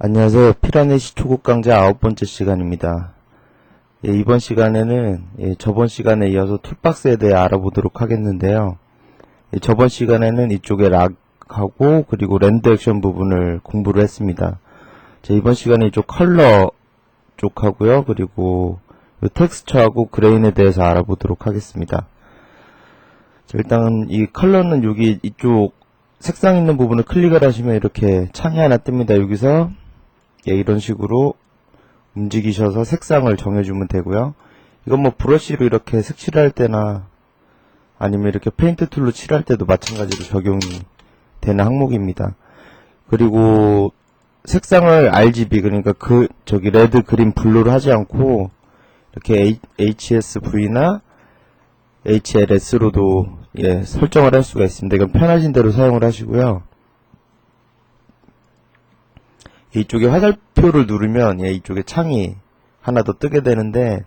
안녕하세요. 피라넷시 초급 강좌 9번째 시간입니다. 이번 시간에는 저번 시간에 이어서 툴박스에 대해 알아보도록 하겠는데요. 저번 시간에는 이쪽에 락하고 그리고 랜드 액션 부분을 공부를 했습니다. 이번 시간에 이쪽 컬러 쪽하고요. 그리고 텍스처하고 그레인에 대해서 알아보도록 하겠습니다. 일단 이 컬러는 여기 이쪽 색상 있는 부분을 클릭을 하시면 이렇게 창이 하나 뜹니다. 여기서 이런 식으로 움직이셔서 색상을 정해주면 되고요. 이건 뭐 브러쉬로 이렇게 색칠할 때나 아니면 이렇게 페인트 툴로 칠할 때도 마찬가지로 적용이 되는 항목입니다. 그리고 색상을 RGB, 그러니까 레드, 그린, 블루로 하지 않고 이렇게 HSV나 HLS로도 설정을 할 수가 있습니다. 이건 편하신 대로 사용을 하시고요. 이쪽에 화살표를 누르면 이쪽에 창이 하나 더 뜨게 되는데,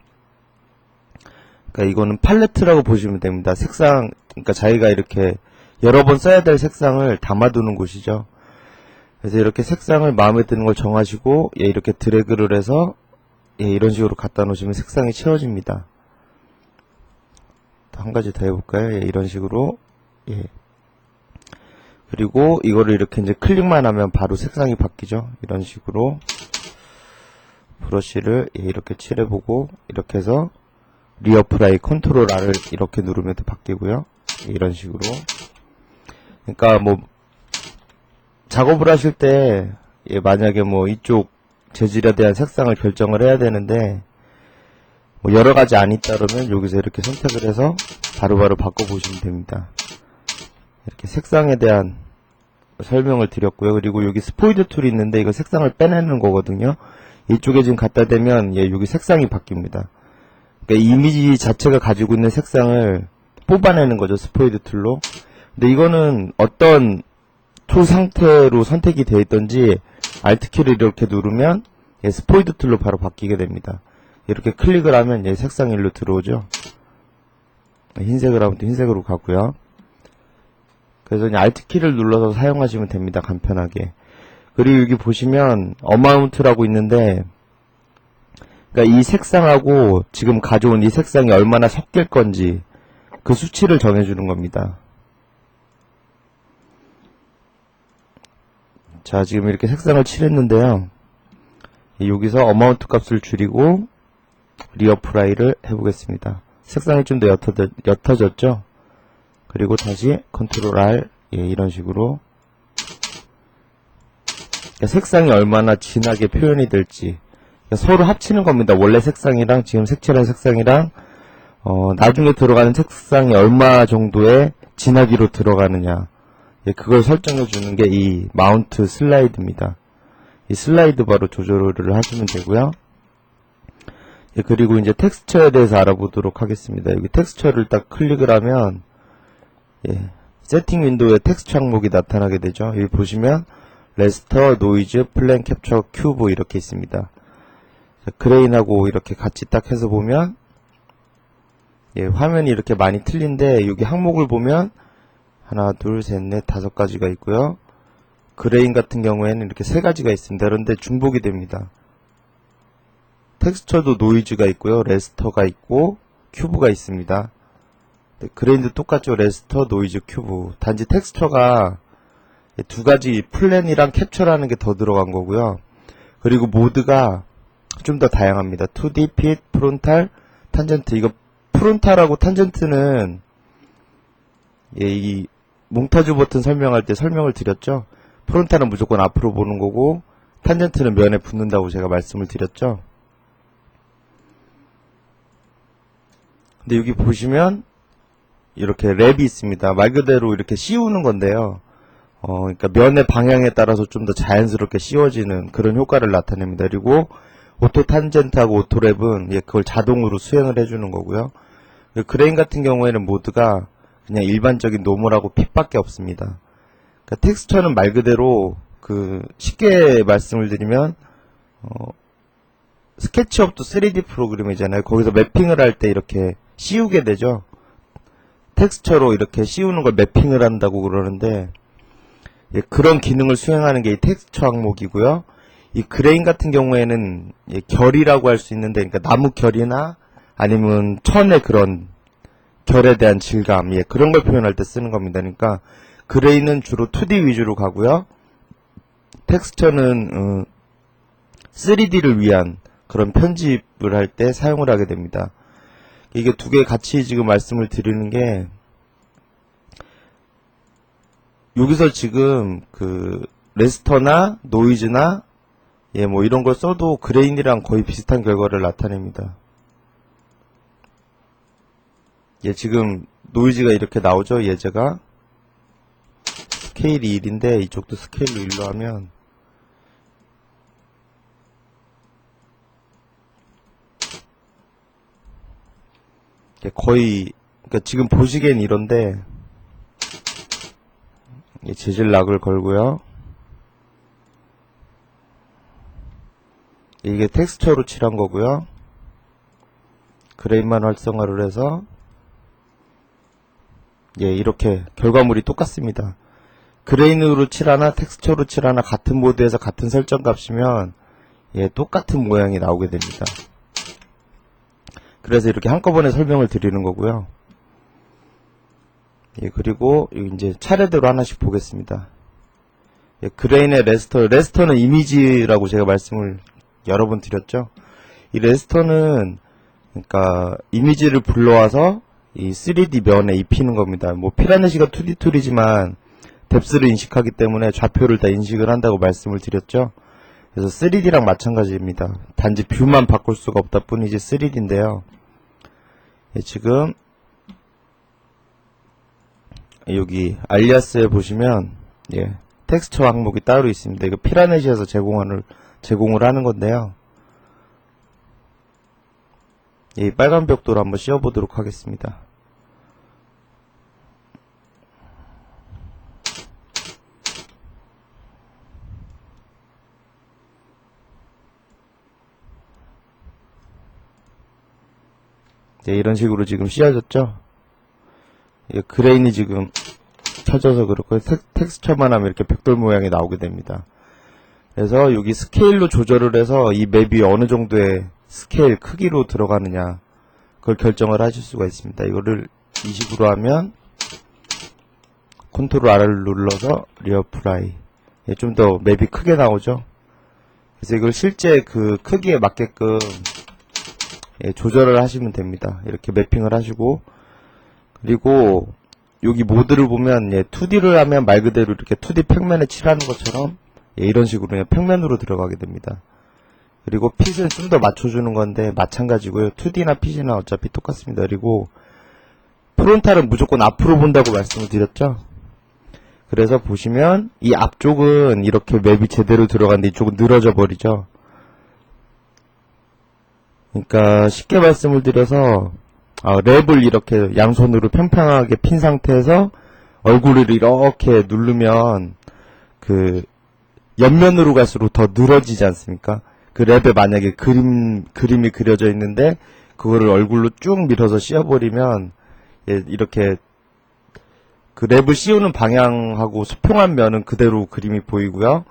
그러니까 이거는 팔레트라고 보시면 됩니다. 색상, 그러니까 자기가 이렇게 여러 번 써야 될 색상을 담아두는 곳이죠. 그래서 이렇게 색상을 마음에 드는 걸 정하시고 이렇게 드래그를 해서 이런 식으로 갖다 놓으시면 색상이 채워집니다. 한 가지 더 해볼까요? 이런 식으로. 그리고 이거를 이렇게 이제 클릭만 하면 바로 색상이 바뀌죠. 이런 식으로 브러쉬를 이렇게 칠해보고 이렇게 해서 리어프라이 컨트롤 R을 이렇게 누르면 바뀌고요. 이런 식으로. 그러니까 뭐 작업을 하실 때 만약에 뭐 이쪽 재질에 대한 색상을 결정을 해야 되는데 뭐 여러 가지 안 있다 그러면 여기서 이렇게 선택을 해서 바로바로 바꿔보시면 됩니다. 이렇게 색상에 대한 설명을 드렸고요. 그리고 여기 스포이드 툴이 있는데 이거 색상을 빼내는 거거든요. 이쪽에 지금 갖다 대면 여기 색상이 바뀝니다. 그러니까 이미지 자체가 가지고 있는 색상을 뽑아내는 거죠. 스포이드 툴로. 근데 이거는 어떤 툴 상태로 선택이 되어 있던지 Alt키를 이렇게 누르면 스포이드 툴로 바로 바뀌게 됩니다. 이렇게 클릭을 하면 색상이 일로 들어오죠. 흰색을 하면 또 흰색으로 가고요. 그래서 Alt키를 눌러서 사용하시면 됩니다. 간편하게. 그리고 여기 보시면 어마운트라고 있는데, 그러니까 이 색상하고 지금 가져온 이 색상이 얼마나 섞일 건지 그 수치를 정해주는 겁니다. 자, 지금 이렇게 색상을 칠했는데요. 여기서 어마운트 값을 줄이고 리어프라이를 해보겠습니다. 색상이 좀 더 옅어졌죠? 그리고 다시 컨트롤 R 이런 식으로 색상이 얼마나 진하게 표현이 될지 서로 합치는 겁니다. 원래 색상이랑 지금 색칠한 색상이랑 나중에 들어가는 색상이 얼마 정도의 진하기로 들어가느냐 그걸 설정해 주는 게 이 마운트 슬라이드입니다. 이 슬라이드 바로 조절을 하시면 되고요. 그리고 이제 텍스처에 대해서 알아보도록 하겠습니다. 여기 텍스처를 딱 클릭을 하면 세팅 윈도우에 텍스처 항목이 나타나게 되죠. 여기 보시면 레스터, 노이즈, 플랜, 캡처, 큐브 이렇게 있습니다. 그레인하고 이렇게 같이 딱 해서 보면 화면이 이렇게 많이 틀린데 여기 항목을 보면 하나, 둘, 셋, 넷, 5가지가 있고요. 그레인 같은 경우에는 이렇게 3가지가 있습니다. 그런데 중복이 됩니다. 텍스처도 노이즈가 있고요. 레스터가 있고 큐브가 있습니다. 그레인도 똑같죠. 레스터, 노이즈, 큐브. 단지 텍스처가 2가지 플랜이랑 캡처라는 게 더 들어간 거고요. 그리고 모드가 좀 더 다양합니다. 2D, 핏, 프론탈, 탄젠트. 이거 프론탈하고 탄젠트는 이 몽타주 버튼 설명할 때 설명을 드렸죠. 프론탈은 무조건 앞으로 보는 거고 탄젠트는 면에 붙는다고 제가 말씀을 드렸죠. 근데 여기 보시면 이렇게 랩이 있습니다. 말 그대로 이렇게 씌우는 건데요. 그러니까 면의 방향에 따라서 좀 더 자연스럽게 씌워지는 그런 효과를 나타냅니다. 그리고 오토 탄젠트하고 오토 랩은 그걸 자동으로 수행을 해주는 거고요. 그레인 같은 경우에는 모드가 그냥 일반적인 노멀하고 핏밖에 없습니다. 그러니까 텍스처는 말 그대로 쉽게 말씀을 드리면 스케치업도 3D 프로그램이잖아요. 거기서 매핑을 할 때 이렇게 씌우게 되죠. 텍스처로 이렇게 씌우는 걸 매핑을 한다고 그러는데 그런 기능을 수행하는 게 이 텍스처 항목이고요. 이 그레인 같은 경우에는 예, 결이라고 할 수 있는데, 그러니까 나무 결이나 아니면 천의 그런 결에 대한 질감, 예, 그런 걸 표현할 때 쓰는 겁니다. 그러니까 그레인은 주로 2D 위주로 가고요. 텍스처는 3D를 위한 그런 편집을 할 때 사용을 하게 됩니다. 이게 두 개 같이 지금 말씀을 드리는 게, 여기서 지금 그 레스터나 노이즈나 예, 뭐 이런 걸 써도 그레인이랑 거의 비슷한 결과를 나타냅니다. 예, 지금 노이즈가 이렇게 나오죠. 예제가 스케일이 1인데 이쪽도 스케일로 1로 하면 거의, 그러니까 지금 보시기엔 이런데, 재질 락을 걸고요. 이게 텍스처로 칠한 거고요. 그레인만 활성화를 해서 예, 이렇게 결과물이 똑같습니다. 그레인으로 칠하나 텍스처로 칠하나 같은 모드에서 같은 설정 값이면 예, 똑같은 모양이 나오게 됩니다. 그래서 이렇게 한꺼번에 설명을 드리는 거고요. 예, 그리고 이제 차례대로 하나씩 보겠습니다. 예, 그레인의 레스터는 이미지라고 제가 말씀을 여러 번 드렸죠. 이 레스터는 그러니까 이미지를 불러와서 이 3D 면에 입히는 겁니다. 뭐 피라네시가 2D 툴이지만 뎁스를 인식하기 때문에 좌표를 다 인식을 한다고 말씀을 드렸죠. 그래서 3D랑 마찬가지입니다. 단지 뷰만 바꿀 수가 없다 뿐이지 3D인데요. 예, 지금 여기 알리아스에 보시면 예, 텍스처 항목이 따로 있습니다. 이거 피라네시에서 제공을 하는 건데요. 이 빨간 벽돌을 한번 씌워보도록 하겠습니다. 네, 이런 식으로 지금 씌워졌죠. 그레인이 지금 켜져서 그렇고 텍스처만 하면 이렇게 벽돌 모양이 나오게 됩니다. 그래서 여기 스케일로 조절을 해서 이 맵이 어느 정도의 스케일 크기로 들어가느냐 그걸 결정을 하실 수가 있습니다. 이거를 이 식으로 하면 컨트롤 R을 눌러서 리어플라이 좀 더 맵이 크게 나오죠. 그래서 이걸 실제 그 크기에 맞게끔 조절을 하시면 됩니다. 이렇게 매핑을 하시고, 그리고 여기 모드를 보면 2D를 하면 말 그대로 이렇게 2D 평면에 칠하는 것처럼 이런 식으로 평면으로 들어가게 됩니다. 그리고 핏은 좀 더 맞춰주는 건데 마찬가지고요. 2D나 핏이나 어차피 똑같습니다. 그리고 프론탈은 무조건 앞으로 본다고 말씀을 드렸죠. 그래서 보시면 이 앞쪽은 이렇게 맵이 제대로 들어갔는데 이쪽은 늘어져 버리죠. 그러니까 쉽게 말씀을 드려서 랩을 이렇게 양손으로 평평하게 핀 상태에서 얼굴을 이렇게 누르면 그 옆면으로 갈수록 더 늘어지지 않습니까? 그 랩에 만약에 그림이 그려져 있는데 그거를 얼굴로 쭉 밀어서 씌워버리면 이렇게 그 랩을 씌우는 방향하고 수평한 면은 그대로 그림이 보이고요.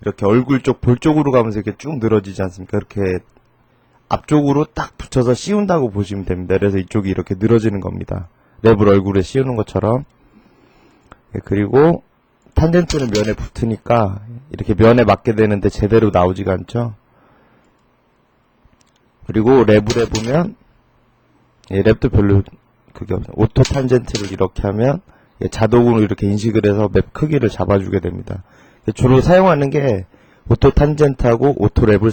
이렇게 얼굴 쪽 볼 쪽으로 가면서 이렇게 쭉 늘어지지 않습니까? 이렇게 앞쪽으로 딱 붙여서 씌운다고 보시면 됩니다. 그래서 이쪽이 이렇게 늘어지는 겁니다. 랩을 얼굴에 씌우는 것처럼. 그리고 탄젠트는 면에 붙으니까 이렇게 면에 맞게 되는데 제대로 나오지가 않죠. 그리고 랩을 해보면 랩도 별로 그게 없어요. 오토 탄젠트를 이렇게 하면 자동으로 이렇게 인식을 해서 맵 크기를 잡아주게 됩니다. 주로 사용하는 게 오토 탄젠트하고 오토 랩을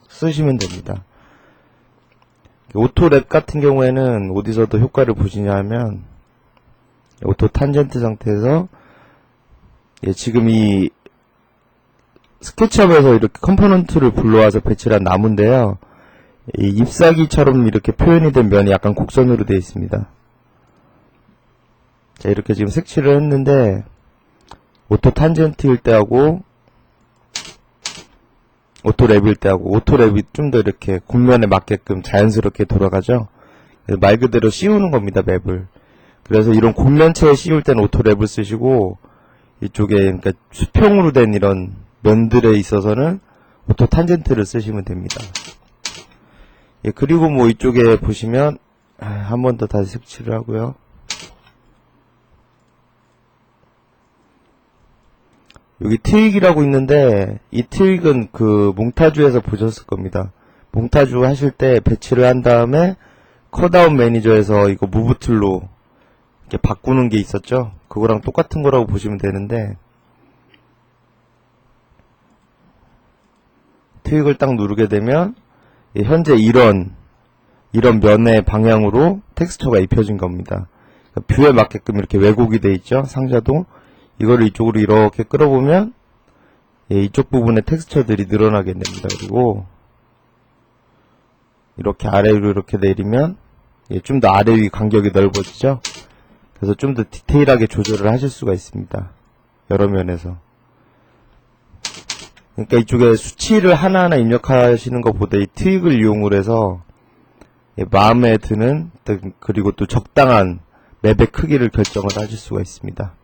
쓰시면 됩니다. 오토 랩 같은 경우에는 어디서도 효과를 보시냐 하면 오토 탄젠트 상태에서 지금 이 스케치업에서 이렇게 컴포넌트를 불러와서 배치를 한 나무인데요. 이 잎사귀처럼 이렇게 표현이 된 면이 약간 곡선으로 되어 있습니다. 자, 이렇게 지금 색칠을 했는데 오토 탄젠트일 때하고 오토 랩일 때하고 오토 랩이 좀 더 이렇게 곡면에 맞게끔 자연스럽게 돌아가죠. 말 그대로 씌우는 겁니다, 맵을. 그래서 이런 곡면체에 씌울 때는 오토 랩을 쓰시고 이쪽에 그러니까 수평으로 된 이런 면들에 있어서는 오토 탄젠트를 쓰시면 됩니다. 예, 그리고 뭐 이쪽에 보시면 한 번 더 다시 색칠을 하고요. 여기 트윅이라고 있는데 이 트윅은 그 몽타주에서 보셨을 겁니다. 몽타주 하실 때 배치를 한 다음에 컷아웃 매니저에서 이거 무브 툴로 이렇게 바꾸는 게 있었죠. 그거랑 똑같은 거라고 보시면 되는데, 트윅을 딱 누르게 되면 현재 이런 면의 방향으로 텍스처가 입혀진 겁니다. 그러니까 뷰에 맞게끔 이렇게 왜곡이 돼 있죠. 상자도 이거를 이쪽으로 이렇게 끌어보면 이쪽 부분의 텍스처들이 늘어나게 됩니다. 그리고 이렇게 아래로 이렇게 내리면 좀 더 아래 위 간격이 넓어지죠. 그래서 좀 더 디테일하게 조절을 하실 수가 있습니다. 여러 면에서. 그러니까 이쪽에 수치를 하나하나 입력하시는 것보다 이 트윅을 이용을 해서 마음에 드는, 그리고 또 적당한 맵의 크기를 결정을 하실 수가 있습니다.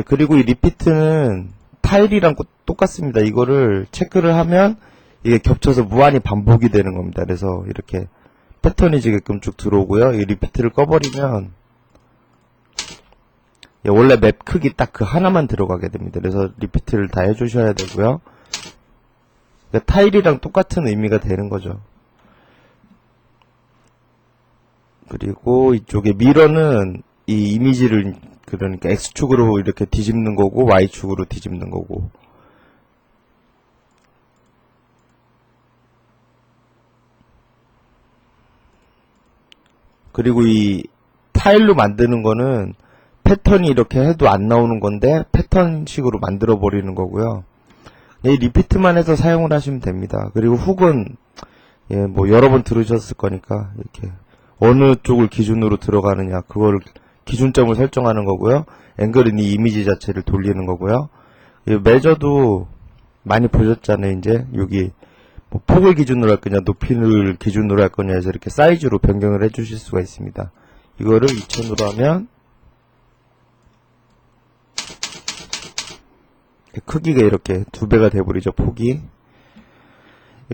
그리고 이 리피트는 타일이랑 똑같습니다. 이거를 체크를 하면 이게 겹쳐서 무한히 반복이 되는 겁니다. 그래서 이렇게 패턴이 지게끔 쭉 들어오고요. 이 리피트를 꺼버리면 원래 맵 크기 딱 그 하나만 들어가게 됩니다. 그래서 리피트를 다 해주셔야 되고요. 그러니까 타일이랑 똑같은 의미가 되는 거죠. 그리고 이쪽에 미러는 이 이미지를, 그러니까 X축으로 이렇게 뒤집는 거고 Y축으로 뒤집는 거고, 그리고 이 타일로 만드는 거는 패턴이 이렇게 해도 안 나오는 건데 패턴식으로 만들어 버리는 거고요. 이 리피트만 해서 사용을 하시면 됩니다. 그리고 훅은 뭐 여러 번 들으셨을 거니까 이렇게 어느 쪽을 기준으로 들어가느냐 그거를 기준점을 설정하는 거고요. 앵글은 이 이미지 자체를 돌리는 거고요. 매저도 많이 보셨잖아요. 이제 여기 뭐 폭을 기준으로 할 거냐 높이를 기준으로 할 거냐 해서 이렇게 사이즈로 변경을 해 주실 수가 있습니다. 이거를 2000으로 하면 크기가 이렇게 2배가 돼버리죠. 폭이.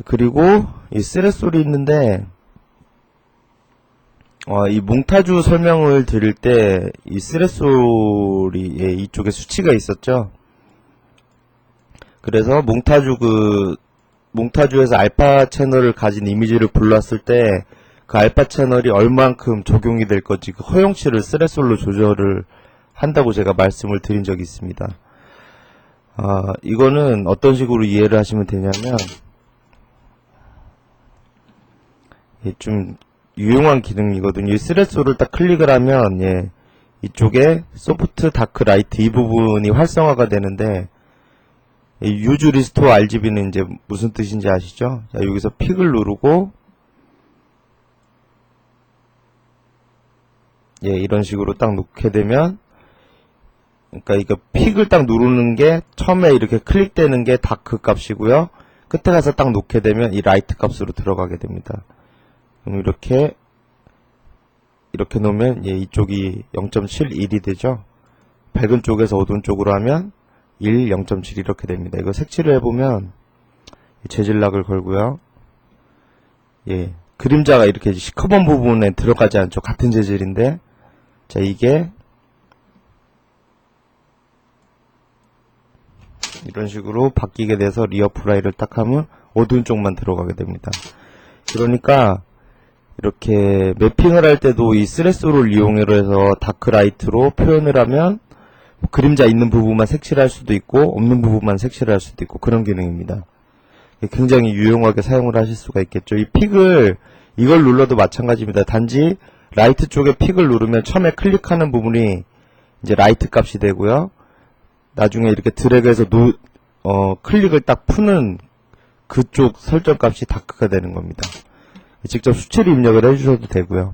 그리고 이 스레솔이 있는데 이 몽타주 설명을 드릴 때 이 스레솔이 이쪽에 수치가 있었죠. 그래서 몽타주에서 알파 채널을 가진 이미지를 불렀을 때 그 알파 채널이 얼만큼 적용이 될 건지 그 허용치를 스레솔로 조절을 한다고 제가 말씀을 드린 적이 있습니다. 이거는 어떤 식으로 이해를 하시면 되냐면 좀 유용한 기능이거든요. 이 스레솔을 딱 클릭을 하면 이쪽에 소프트, 다크, 라이트 이 부분이 활성화가 되는데 유즈 리스토어 RGB는 이제 무슨 뜻인지 아시죠? 자, 여기서 픽을 누르고 이런 식으로 딱 놓게 되면, 그러니까 이거 픽을 딱 누르는 게 처음에 이렇게 클릭되는 게 다크 값이고요. 끝에 가서 딱 놓게 되면 이 라이트 값으로 들어가게 됩니다. 그럼 이렇게 놓으면 이쪽이 0.71이 되죠. 밝은 쪽에서 어두운 쪽으로 하면 1, 0.7 이렇게 됩니다. 이거 색칠을 해보면 재질락을 걸고요. 그림자가 이렇게 시커먼 부분에 들어가지 않죠. 같은 재질인데, 자, 이게 이런 식으로 바뀌게 돼서 리어플라이를 딱 하면 어두운 쪽만 들어가게 됩니다. 그러니까 이렇게 매핑을 할 때도 이 스레소를 이용해서 다크라이트로 표현을 하면 그림자 있는 부분만 색칠할 수도 있고 없는 부분만 색칠할 수도 있고 그런 기능입니다. 굉장히 유용하게 사용을 하실 수가 있겠죠. 이 픽을 이걸 눌러도 마찬가지입니다. 단지 라이트 쪽에 픽을 누르면 처음에 클릭하는 부분이 이제 라이트 값이 되고요. 나중에 이렇게 드래그해서 클릭을 딱 푸는 그쪽 설정 값이 다크가 되는 겁니다. 직접 수치를 입력을 해주셔도 되고요.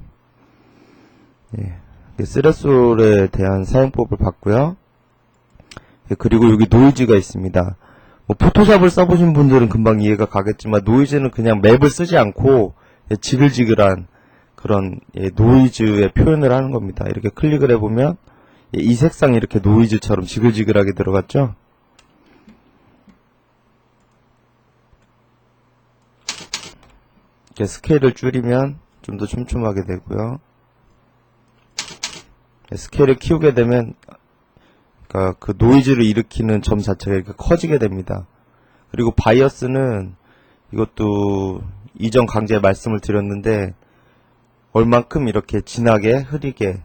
스레솔에 대한 사용법을 봤고요. 그리고 여기 노이즈가 있습니다. 뭐 포토샵을 써보신 분들은 금방 이해가 가겠지만 노이즈는 그냥 맵을 쓰지 않고 지글지글한 그런 노이즈의 표현을 하는 겁니다. 이렇게 클릭을 해보면 이 색상이 이렇게 노이즈처럼 지글지글하게 들어갔죠. 이렇게 스케일을 줄이면 좀 더 촘촘하게 되고요. 스케일을 키우게 되면 그러니까 그 노이즈를 일으키는 점 자체가 이렇게 커지게 됩니다. 그리고 바이어스는 이것도 이전 강좌에 말씀을 드렸는데 얼만큼 이렇게 진하게 흐리게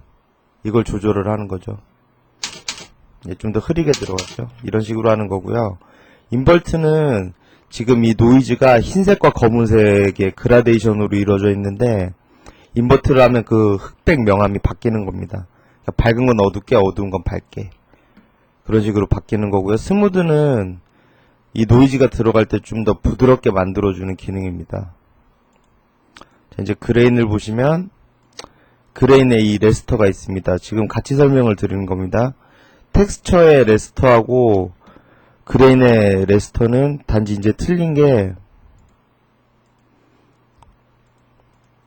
이걸 조절을 하는 거죠. 좀 더 흐리게 들어갔죠. 이런 식으로 하는 거고요. 인버트는 지금 이 노이즈가 흰색과 검은색의 그라데이션으로 이루어져 있는데 인버트를 하면 그 흑백 명암이 바뀌는 겁니다. 그러니까 밝은 건 어둡게, 어두운 건 밝게. 그런 식으로 바뀌는 거고요. 스무드는 이 노이즈가 들어갈 때 좀 더 부드럽게 만들어주는 기능입니다. 자, 이제 그레인을 보시면 그레인에 이 레스터가 있습니다. 지금 같이 설명을 드리는 겁니다. 텍스처의 레스터하고 그레인의 레스터는 단지 이제 틀린 게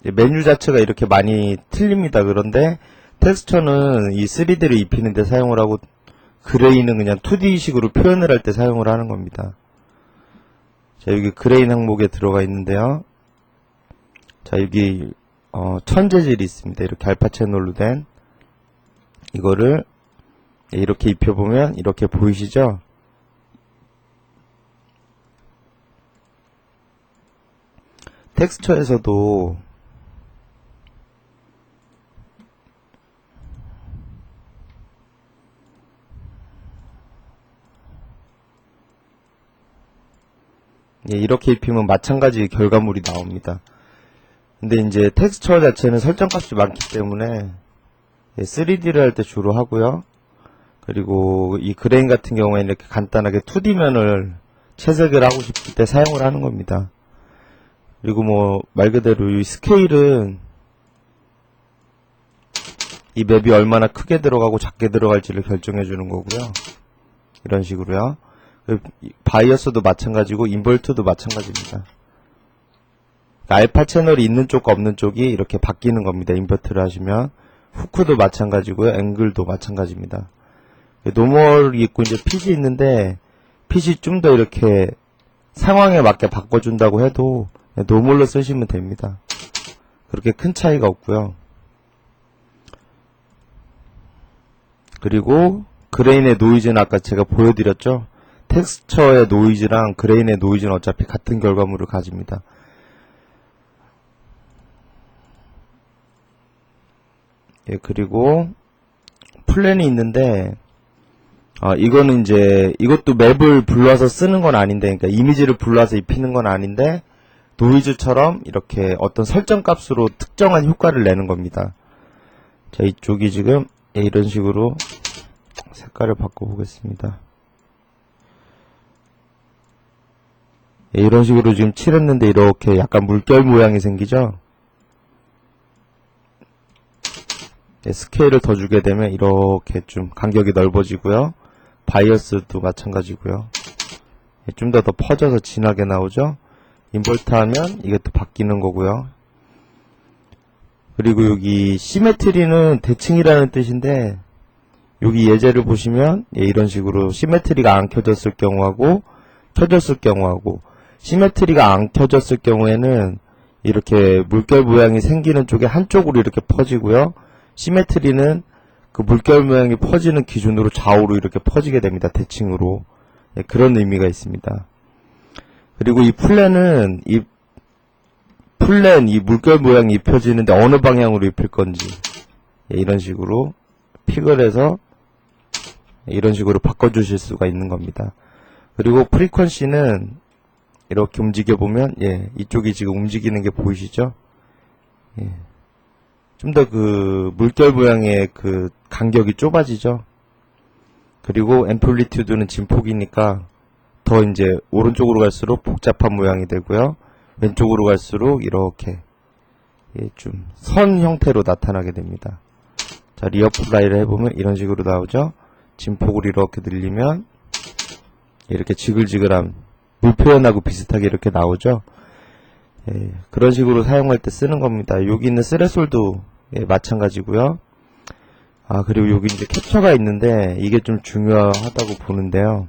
메뉴 자체가 이렇게 많이 틀립니다. 그런데 텍스처는 이 3D를 입히는 데 사용을 하고 그레인은 그냥 2D식으로 표현을 할 때 사용을 하는 겁니다. 자, 여기 그레인 항목에 들어가 있는데요. 자, 여기 천재질이 있습니다. 이렇게 알파 채널로 된 이거를 이렇게 입혀보면 이렇게 보이시죠? 텍스처에서도 이렇게 입히면 마찬가지 결과물이 나옵니다. 근데 이제 텍스처 자체는 설정값이 많기 때문에 3D를 할 때 주로 하고요. 그리고 이 그레인 같은 경우에는 이렇게 간단하게 2D면을 채색을 하고 싶을 때 사용을 하는 겁니다. 그리고 뭐 말 그대로 이 스케일은 이 맵이 얼마나 크게 들어가고 작게 들어갈지를 결정해 주는 거고요. 이런 식으로요. 바이어스도 마찬가지고 인버터도 마찬가지입니다. 알파 채널이 있는 쪽과 없는 쪽이 이렇게 바뀌는 겁니다. 인버터를 하시면 후크도 마찬가지고요. 앵글도 마찬가지입니다. 노멀이 있고 이제 핏이 있는데 핏이 좀 더 이렇게 상황에 맞게 바꿔준다고 해도 노멀로 쓰시면 됩니다. 그렇게 큰 차이가 없고요. 그리고 그레인의 노이즈는 아까 제가 보여드렸죠. 텍스처의 노이즈랑 그레인의 노이즈는 어차피 같은 결과물을 가집니다. 그리고 플랜이 있는데 이거는 이제 이것도 맵을 불러서 쓰는 건 아닌데, 그러니까 이미지를 불러서 입히는 건 아닌데 노이즈처럼 이렇게 어떤 설정 값으로 특정한 효과를 내는 겁니다. 자, 이쪽이 지금 이런 식으로 색깔을 바꿔보겠습니다. 이런 식으로 지금 칠했는데 이렇게 약간 물결 모양이 생기죠? 스케일을 더 주게 되면 이렇게 좀 간격이 넓어지고요. 바이어스도 마찬가지고요. 좀 더 퍼져서 진하게 나오죠? 인버트 하면 이게 또 바뀌는 거고요. 그리고 여기 시메트리는 대칭이라는 뜻인데 여기 예제를 보시면 이런 식으로 시메트리가 안 켜졌을 경우하고 켜졌을 경우하고, 시메트리가 안 켜졌을 경우에는 이렇게 물결 모양이 생기는 쪽에 한쪽으로 이렇게 퍼지고요. 시메트리는 그 물결 모양이 퍼지는 기준으로 좌우로 이렇게 퍼지게 됩니다. 대칭으로. 그런 의미가 있습니다. 그리고 이 플랜은 이 물결 모양이 입혀지는데 어느 방향으로 입힐 건지 이런 식으로 픽을 해서 이런 식으로 바꿔주실 수가 있는 겁니다. 그리고 프리퀀시는 이렇게 움직여보면 이쪽이 지금 움직이는 게 보이시죠? 좀 더 그 물결 모양의 그 간격이 좁아지죠? 그리고 앰플리튜드는 진폭이니까 더 이제 오른쪽으로 갈수록 복잡한 모양이 되고요. 왼쪽으로 갈수록 이렇게 좀 선 형태로 나타나게 됩니다. 자, 리어플라이를 해보면 이런 식으로 나오죠? 진폭을 이렇게 늘리면 이렇게 지글지글한 물 표현하고 비슷하게 이렇게 나오죠? 그런 식으로 사용할 때 쓰는 겁니다. 여기 있는 스레솔도 마찬가지고요. 그리고 여기 이제 캡처가 있는데 이게 좀 중요하다고 보는데요.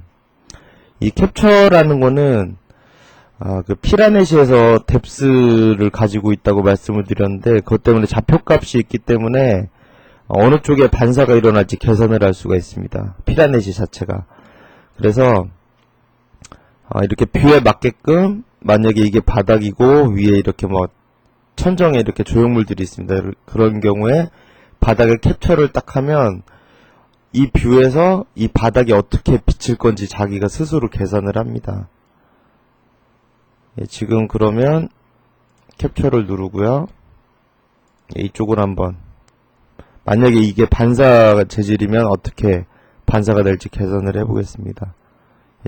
이 캡처라는 거는 그 피라넷에서 뎁스를 가지고 있다고 말씀을 드렸는데, 그것 때문에 좌표값이 있기 때문에 어느 쪽에 반사가 일어날지 계산을 할 수가 있습니다. 피라넷이 자체가. 그래서 이렇게 뷰에 맞게끔, 만약에 이게 바닥이고 위에 이렇게 뭐 천정에 이렇게 조형물들이 있습니다. 그런 경우에 바닥에 캡처를 딱 하면 이 뷰에서 이 바닥이 어떻게 비칠 건지 자기가 스스로 계산을 합니다. 지금 그러면 캡처를 누르고요. 이쪽을 한번, 만약에 이게 반사 재질이면 어떻게 반사가 될지 계산을 해보겠습니다.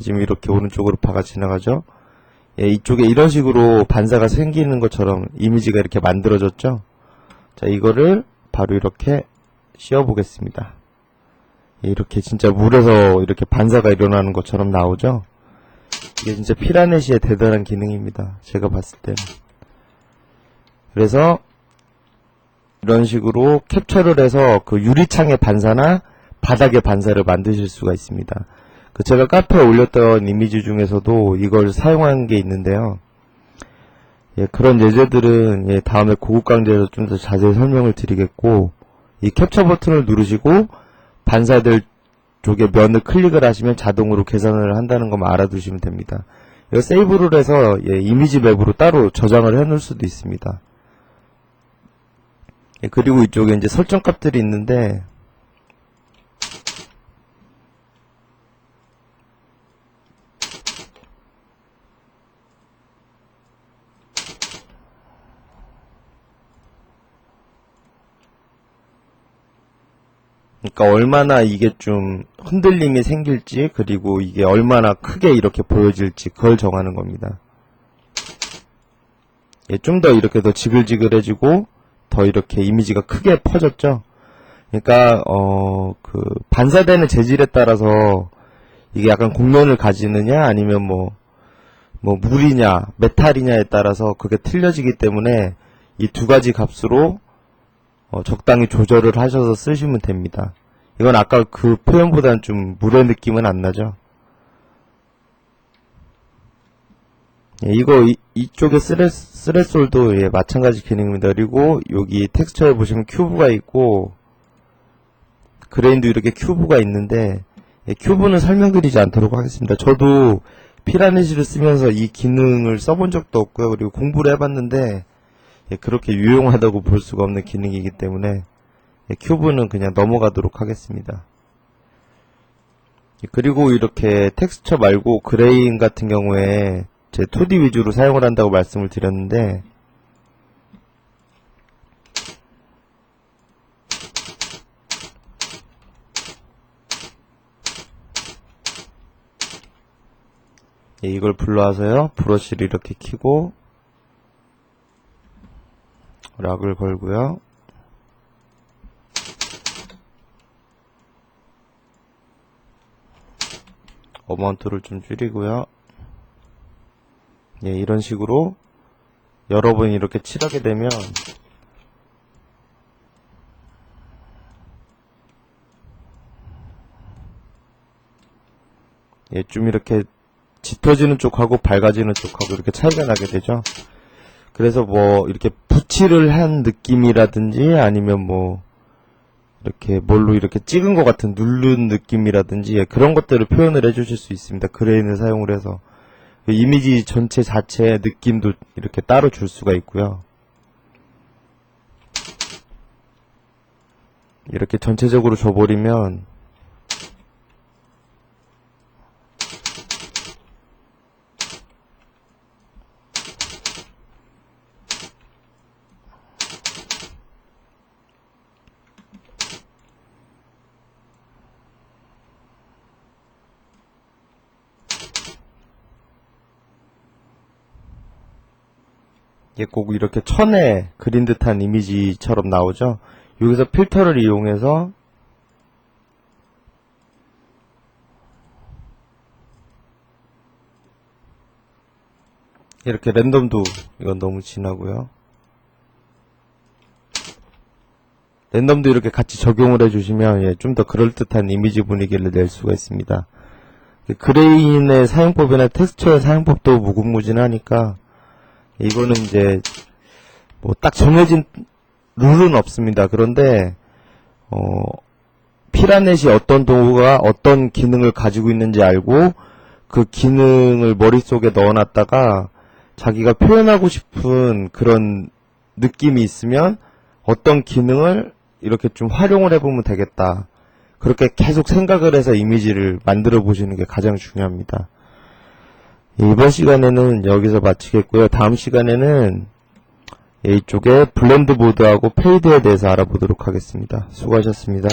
지금 이렇게 오른쪽으로 바가 지나가죠. 이쪽에 이런 식으로 반사가 생기는 것처럼 이미지가 이렇게 만들어졌죠. 자, 이거를 바로 이렇게 씌워보겠습니다. 이렇게 진짜 물에서 이렇게 반사가 일어나는 것처럼 나오죠. 이게 진짜 피라넷의 대단한 기능입니다. 제가 봤을 때는. 그래서 이런 식으로 캡처를 해서 그 유리창의 반사나 바닥의 반사를 만드실 수가 있습니다. 제가 카페에 올렸던 이미지 중에서도 이걸 사용한 게 있는데요. 그런 예제들은 다음에 고급 강좌에서 좀 더 자세히 설명을 드리겠고, 이 캡처 버튼을 누르시고 반사될 쪽에 면을 클릭을 하시면 자동으로 계산을 한다는 것만 알아두시면 됩니다. 이거 세이브를 해서 이미지 맵으로 따로 저장을 해 놓을 수도 있습니다. 그리고 이쪽에 이제 설정 값들이 있는데, 그러니까 얼마나 이게 좀 흔들림이 생길지, 그리고 이게 얼마나 크게 이렇게 보여질지 그걸 정하는 겁니다. 좀 더 이렇게 더 지글지글해지고 더 이렇게 이미지가 크게 퍼졌죠. 그러니까 그 반사되는 재질에 따라서 이게 약간 곡면을 가지느냐 아니면 뭐 물이냐 메탈이냐에 따라서 그게 틀려지기 때문에 이 두 가지 값으로 적당히 조절을 하셔서 쓰시면 됩니다. 이건 아까 그 표현보다는 좀 물의 느낌은 안 나죠. 이거 이쪽에 스레솔도 마찬가지 기능입니다. 그리고 여기 텍스처에 보시면 큐브가 있고 그레인도 이렇게 큐브가 있는데, 큐브는 설명드리지 않도록 하겠습니다. 저도 피라넷을 쓰면서 이 기능을 써본 적도 없고요. 그리고 공부를 해봤는데 그렇게 유용하다고 볼 수가 없는 기능이기 때문에 큐브는 그냥 넘어가도록 하겠습니다. 그리고 이렇게 텍스처 말고 그레인 같은 경우에 제 2D 위주로 사용을 한다고 말씀을 드렸는데, 이걸 불러와서요, 브러쉬를 이렇게 켜고 락을 걸고요. 어마운트를 좀 줄이고요. 이런 식으로 여러 번 이렇게 칠하게 되면 좀 이렇게 짙어지는 쪽하고 밝아지는 쪽하고 이렇게 차이가 나게 되죠. 그래서 뭐 이렇게 붓칠을 한 느낌이라든지 아니면 뭐 이렇게 뭘로 이렇게 찍은 것 같은 누른 느낌이라든지 그런 것들을 표현을 해주실 수 있습니다. 그레인을 사용을 해서 이미지 전체 자체의 느낌도 이렇게 따로 줄 수가 있고요. 이렇게 전체적으로 줘버리면 꼭 이렇게 천에 그린 듯한 이미지처럼 나오죠. 여기서 필터를 이용해서 이렇게 랜덤도, 이건 너무 진하고요. 랜덤도 이렇게 같이 적용을 해주시면 좀 더 그럴듯한 이미지 분위기를 낼 수가 있습니다. 그레인의 사용법이나 텍스처의 사용법도 무궁무진하니까 이거는 이제 뭐 딱 정해진 룰은 없습니다. 그런데 피라넷이 어떤 도구가 어떤 기능을 가지고 있는지 알고 그 기능을 머릿속에 넣어놨다가 자기가 표현하고 싶은 그런 느낌이 있으면 어떤 기능을 이렇게 좀 활용을 해보면 되겠다. 그렇게 계속 생각을 해서 이미지를 만들어 보시는 게 가장 중요합니다. 이번 시간에는 여기서 마치겠고요. 다음 시간에는 이쪽에 블렌드 보드하고 페이드에 대해서 알아보도록 하겠습니다. 수고하셨습니다.